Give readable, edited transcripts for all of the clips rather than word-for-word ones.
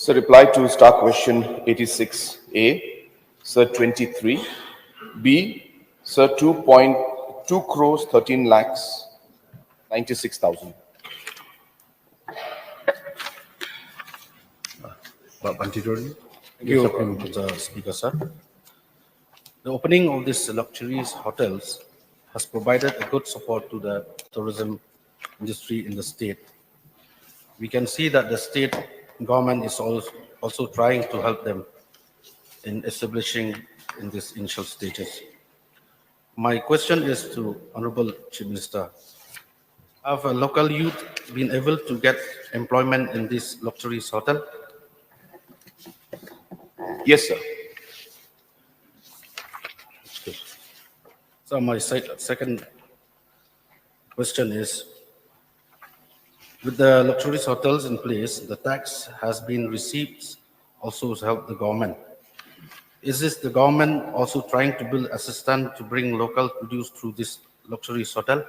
So reply to star question 86A, Sir 23, B, Sir 2.2 crores 13 lakhs 96,000. Thank you, Mr. Speaker, sir. The opening of these luxurious hotels has provided a good support to the tourism industry in the state. We can see that the state government is also trying to help them in establishing in these initial stages. My question is to Honorable Chief Minister. Have a local youth been able to get employment in this luxurious hotel? Yes, sir. So my second question is, with the luxurious hotels in place, the tax has been received also to help the government. Is this the government also trying to build a system to bring local produce through this luxurious hotel?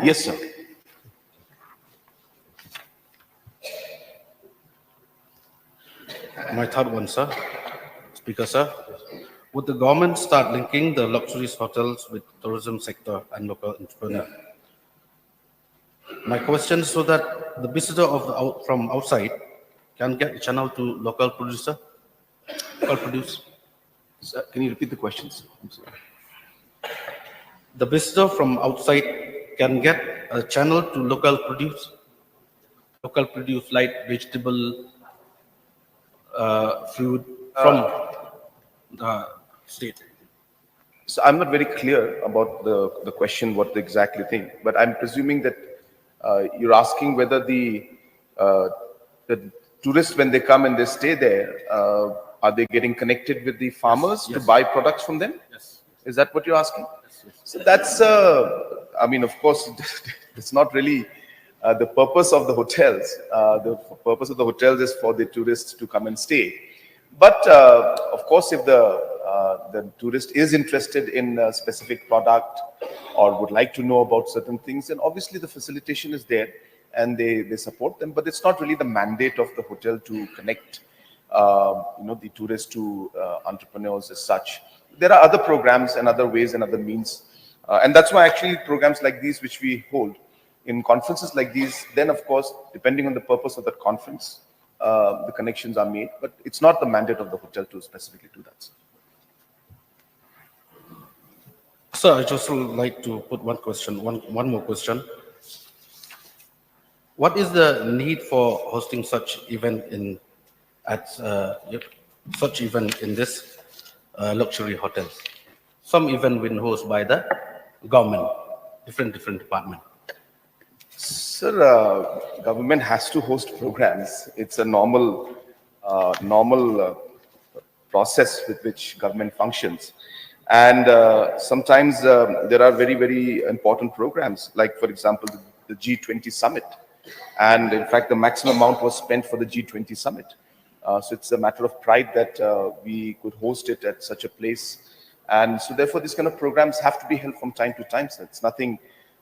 Yes, sir. My third one, sir. Speaker, sir. Would the government start linking the luxurious hotels with tourism sector and local entrepreneur? My question is so that the visitor from outside can get a channel to local producer, local produce. Sir, can you repeat the questions? I'm sorry. The visitor from outside can get a channel to local produce like vegetable, food from the state. So I'm not very clear about the question, what the exactly thing, but I'm presuming that you're asking whether the tourists, when they come and they stay there, are they getting connected with the farmers to buy products from them? Yes. Is that what you're asking? So that's, I mean, of course, it's not really the purpose of the hotels. The purpose of the hotels is for the tourists to come and stay. But of course, if the tourist is interested in a specific product or would like to know about certain things, then obviously the facilitation is there and they support them. But it's not really the mandate of the hotel to connect, the tourists to entrepreneurs as such. There are other programs and other ways and other means, and that's why actually programs like these, which we hold in conferences like these, then of course, depending on the purpose of that conference, the connections are made, but it's not the mandate of the hotel to specifically do that. Sir, I just would like to put one more question. What is the need for hosting such event in this luxury hotels? Some event been hosted by the government, different department. Sir, government has to host programs. It's a normal process with which government functions. And sometimes there are very, very important programs, like, for example, the G-20 summit. And in fact, the maximum amount was spent for the G-20 summit. So it's a matter of pride that we could host it at such a place. And so therefore, these kind of programs have to be held from time to time. So it's nothing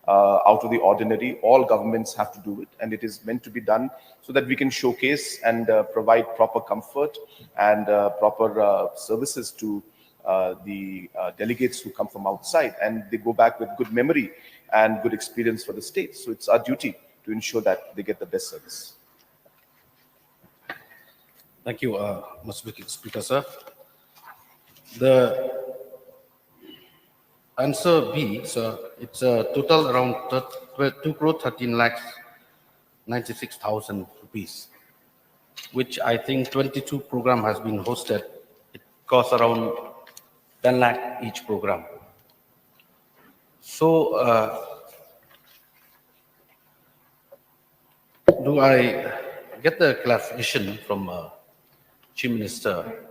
out of the ordinary. All governments have to do it, and it is meant to be done so that we can showcase and provide proper comfort and proper services to the delegates who come from outside, and they go back with good memory and good experience for the state. So it's our duty to ensure that they get the best service. Thank you, Mr. Speaker, sir. The answer B, sir, it's a total around 2 crore 13 lakhs 96,000 rupees, which I think 22 program has been hosted. It costs around 10 lakh each program. So, do I get the clarification from Chief Minister?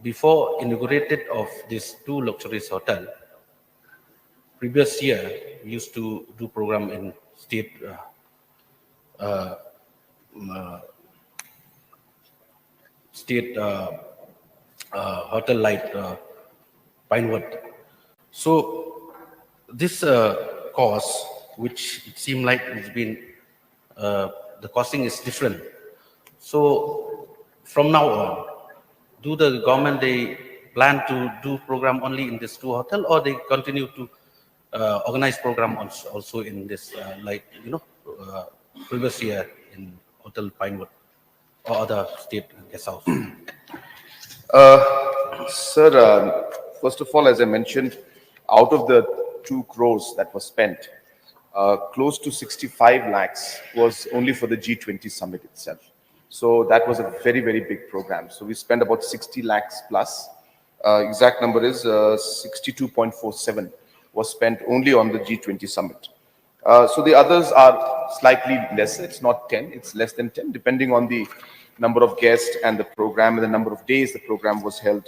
Before inaugurated of these two luxurious hotel, previous year we used to do program in state hotel like Pinewood. So this cost, which it seemed like it's been the costing is different. So from now on, do the government they plan to do program only in this two hotel, or they continue to organize program also in this previous year in Hotel Pinewood or other state guest house? Sir, first of all, as I mentioned, out of the 2 crores that was spent, close to 65 lakhs was only for the G20 summit itself. So that was a very, very big program. So we spent about 60 lakhs plus. Exact number is 62.47 was spent only on the G20 summit. So the others are slightly lesser. It's not 10, it's less than 10, depending on the number of guests and the program and the number of days the program was held.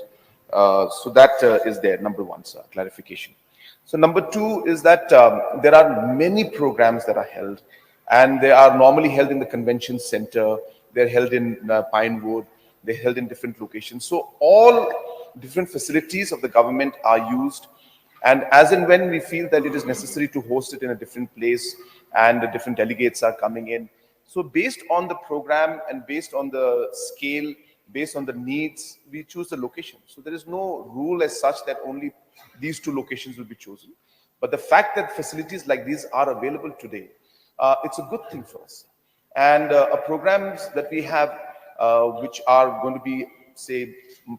So that is there, number one, sir, clarification. So number two is that there are many programs that are held, and they are normally held in the convention center. They're held in Pinewood. They're held in different locations. So all different facilities of the government are used. And as and when we feel that it is necessary to host it in a different place and the different delegates are coming in. So based on the program and based on the scale, based on the needs, we choose the location. So there is no rule as such that only these 2 locations will be chosen. But the fact that facilities like these are available today, it's a good thing for us. And programs that we have, which are going to be, say,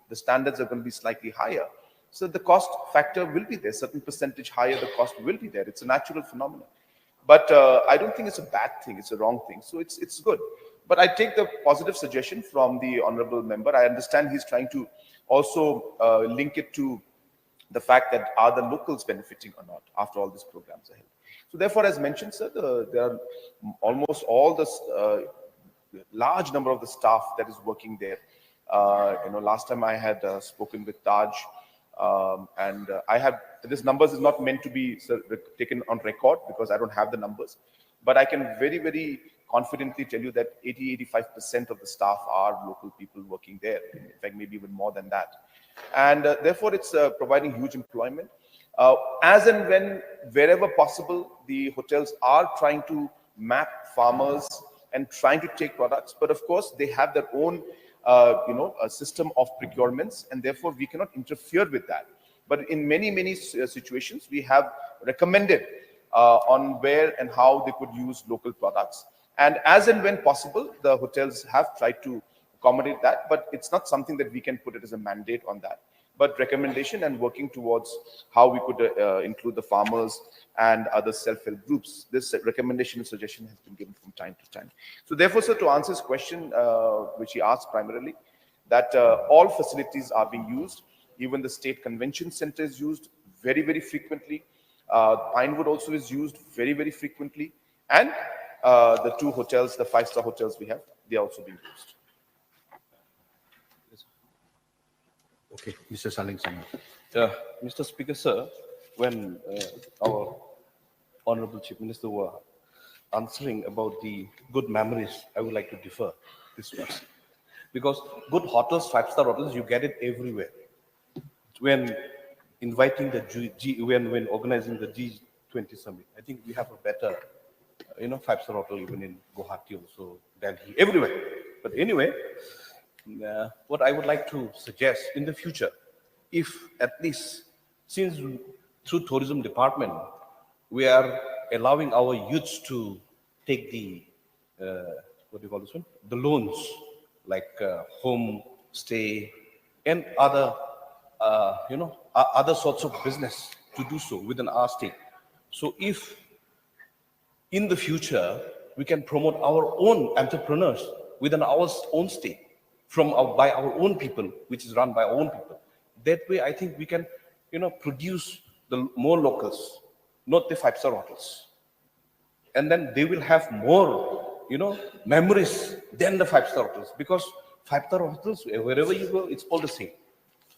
the standards are going to be slightly higher. So the cost factor will be there, certain percentage higher, the cost will be there. It's a natural phenomenon. But I don't think it's a bad thing, it's a wrong thing. So it's good. But I take the positive suggestion from the honorable member. I understand he's trying to also link it to the fact that are the locals benefiting or not after all these programs are held. So therefore, as mentioned, sir, there are almost all the large number of the staff that is working there. Last time I had spoken with Taj, and I have, this numbers is not meant to be taken on record because I don't have the numbers, but I can very, very confidently tell you that 80-85% of the staff are local people working there. In fact, maybe even more than that. And therefore, it's providing huge employment. As and when, wherever possible, the hotels are trying to map farmers and trying to take products, but of course, they have their own a system of procurements, and therefore we cannot interfere with that. But in many situations, we have recommended on where and how they could use local products. And as and when possible, the hotels have tried to accommodate that, but it's not something that we can put it as a mandate on that. But recommendation and working towards how we could include the farmers and other self-help groups. This recommendation and suggestion has been given from time to time. So therefore, sir, to answer his question, which he asked primarily, that all facilities are being used. Even the state convention center is used very, very frequently. Pinewood also is used very, very frequently. And the 2 hotels, the 5-star hotels we have, they are also being used. Okay, Mr. Saling Sama. Mr. Speaker, sir, when our Honorable Chief Minister were answering about the good memories, I would like to differ this much. Because good hotels, 5-star hotels, you get it everywhere. When inviting the when organizing the G20 summit, I think we have a better, 5-star hotel even in Guwahati also, Delhi, everywhere. But anyway, what I would like to suggest in the future, if at least since through tourism department, we are allowing our youths to take the, what do you call this one? The loans, like home stay and other, other sorts of business to do so within our state. So if in the future, we can promote our own entrepreneurs within our own state, by our own people, which is run by our own people. That way, I think we can, produce the more locals, not the 5-star hotels. And then they will have more, memories than the 5-star hotels. Because 5-star hotels, wherever you go, it's all the same.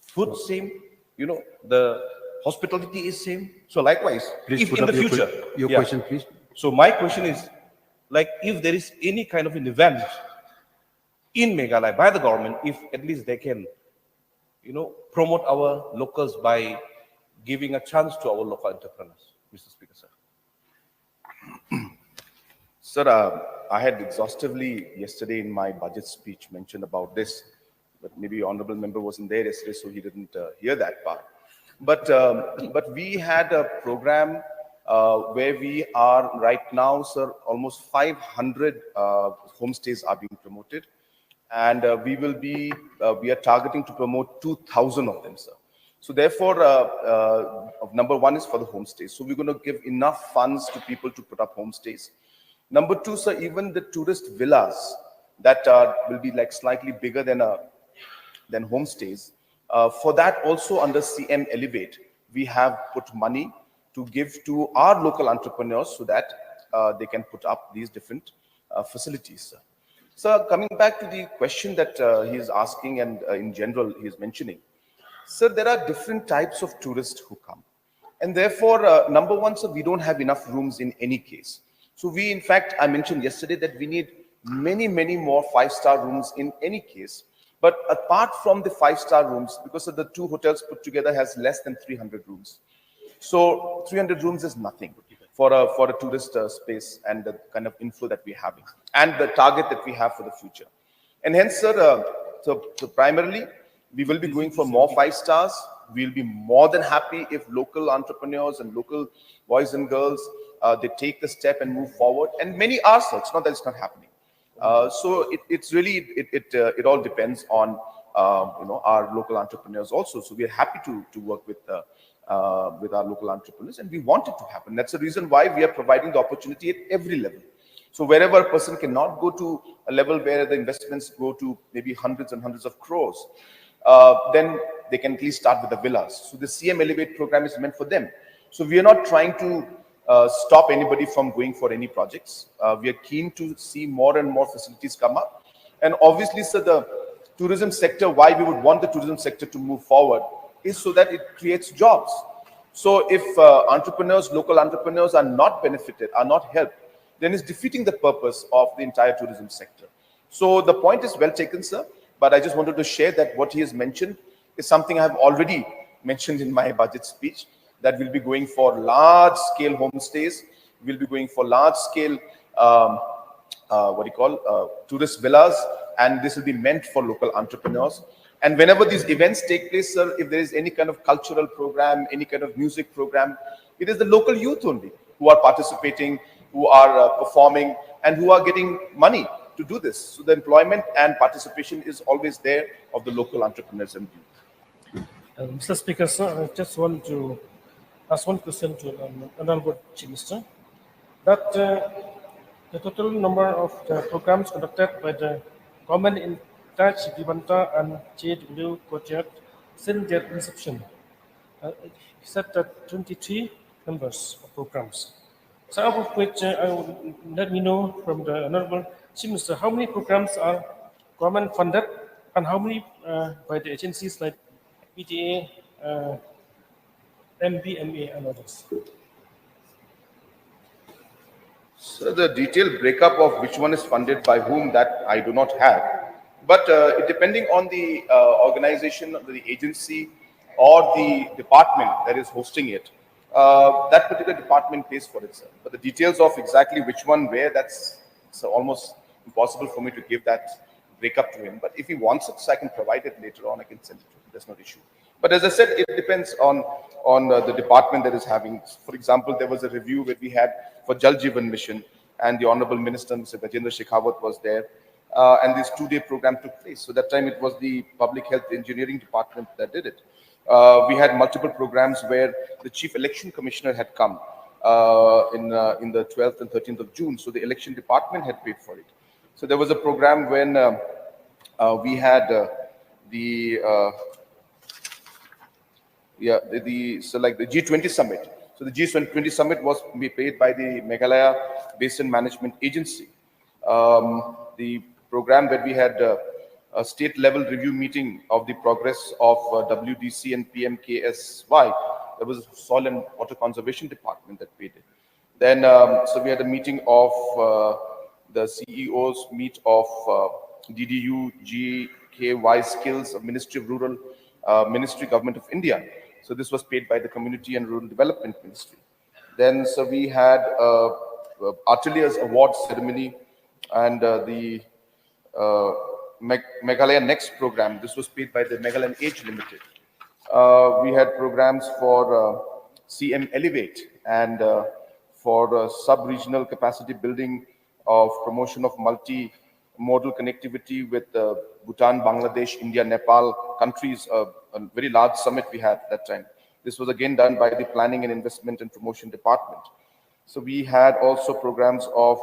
Food same, the hospitality is same. So likewise, Please if put in up the future, your question, please. So my question is, like, if there is any kind of an event in Meghalaya by the government, if at least they can, promote our locals by giving a chance to our local entrepreneurs, Mr. Speaker, sir. Sir, I had exhaustively yesterday in my budget speech mentioned about this, but maybe honorable member wasn't there yesterday, so he didn't hear that part. But we had a program where we are right now, sir, almost 500 homestays are being promoted, and we are targeting to promote 2,000 of them, sir. So therefore, number one is for the homestays. So we're going to give enough funds to people to put up homestays. Number two, sir, even the tourist villas that will be like slightly bigger than homestays. For that also under CM Elevate, we have put money to give to our local entrepreneurs so that they can put up these different facilities, sir. So coming back to the question that he is asking and in general he is mentioning, sir, there are different types of tourists who come. And therefore, number one, sir, we don't have enough rooms in any case. So we, in fact, I mentioned yesterday that we need many, many more five-star rooms in any case. But apart from the five-star rooms, because of the two hotels put together has less than 300 rooms. So 300 rooms is nothing for a tourist space and the kind of inflow that we're having and the target that we have for the future. And hence, sir, so primarily, we will be going for more five stars. We'll be more than happy if local entrepreneurs and local boys and girls, they take the step and move forward. And many are, sir. It's not that it's not happening. So it's really, it all depends on, our local entrepreneurs also. So we are happy to work with our local entrepreneurs, and we want it to happen. That's the reason why we are providing the opportunity at every level. So wherever a person cannot go to a level where the investments go to maybe hundreds and hundreds of crores, then they can at least start with the villas. So the CM Elevate program is meant for them. So we are not trying to stop anybody from going for any projects. We are keen to see more and more facilities come up. And obviously, sir, the tourism sector, why we would want the tourism sector to move forward is so that it creates jobs. So if local entrepreneurs are not benefited, are not helped, then it's defeating the purpose of the entire tourism sector. So the point is well taken, sir, but I just wanted to share that what he has mentioned is something I have already mentioned in my budget speech, that we'll be going for large-scale homestays, we'll be going for large-scale, tourist villas, and this will be meant for local entrepreneurs. And whenever these events take place, sir, if there is any kind of cultural program, any kind of music program, it is the local youth only who are participating, who are performing, and who are getting money to do this. So the employment and participation is always there of the local entrepreneurs and youth. Mr. Speaker, sir, I just want to ask one question to Honorable Chief Minister. That the total number of the programs conducted by the government in Taj, Vivanta, and JW Courtyard since their inception, he said that 23 numbers of programs. So out of which let me know from the Honorable Chief Minister how many programs are government funded and how many by the agencies like PTA, MBMA, and others. So the detailed breakup of which one is funded by whom, that I do not have. But depending on the organization, the agency, or the department that is hosting it, that particular department pays for it, sir. But the details of exactly which one, where, that's almost impossible for me to give that breakup to him. But if he wants it, so I can provide it later on. I can send it to him. There's no issue. But as I said, it depends on the department that is having. For example, there was a review that we had for Jal Jeevan Mission, and the Honorable Minister, Mr. Gajendra Shekhawat, was there. And this two-day program took place. So that time it was the Public Health Engineering Department that did it. We had multiple programs where the Chief Election Commissioner had come in the 12th and 13th of June. So the election department had paid for it. So there was a program when we had the G-20 summit. So the G-20 summit was paid by the Meghalaya Basin Management Agency. The program that we had a state level review meeting of the progress of WDC and PMKSY. There was a Soil and Water Conservation Department that paid it. Then, so we had a meeting of the CEOs meet of DDU, GKY Skills of Ministry of Rural, Ministry Government of India. So this was paid by the Community and Rural Development Ministry. Then, so we had Arteliers Award ceremony and the Meghalaya Next program. This was paid by the Meghalaya Age Limited. We had programs for CM Elevate and for sub-regional capacity building of promotion of multi-modal connectivity with Bhutan, Bangladesh, India, Nepal countries, a very large summit we had at that time. This was again done by the Planning and Investment and Promotion Department. So we had also programs of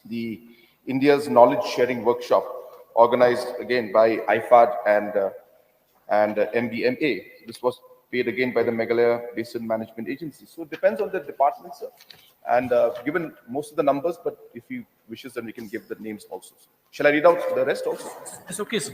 the India's Knowledge Sharing Workshop, organized again by IFAD and MBMA. This was paid again by the Meghalaya Basin Management Agency. So it depends on the department, sir. And given most of the numbers, but if you wishes, then we can give the names also. Shall I read out the rest also? It's okay, sir.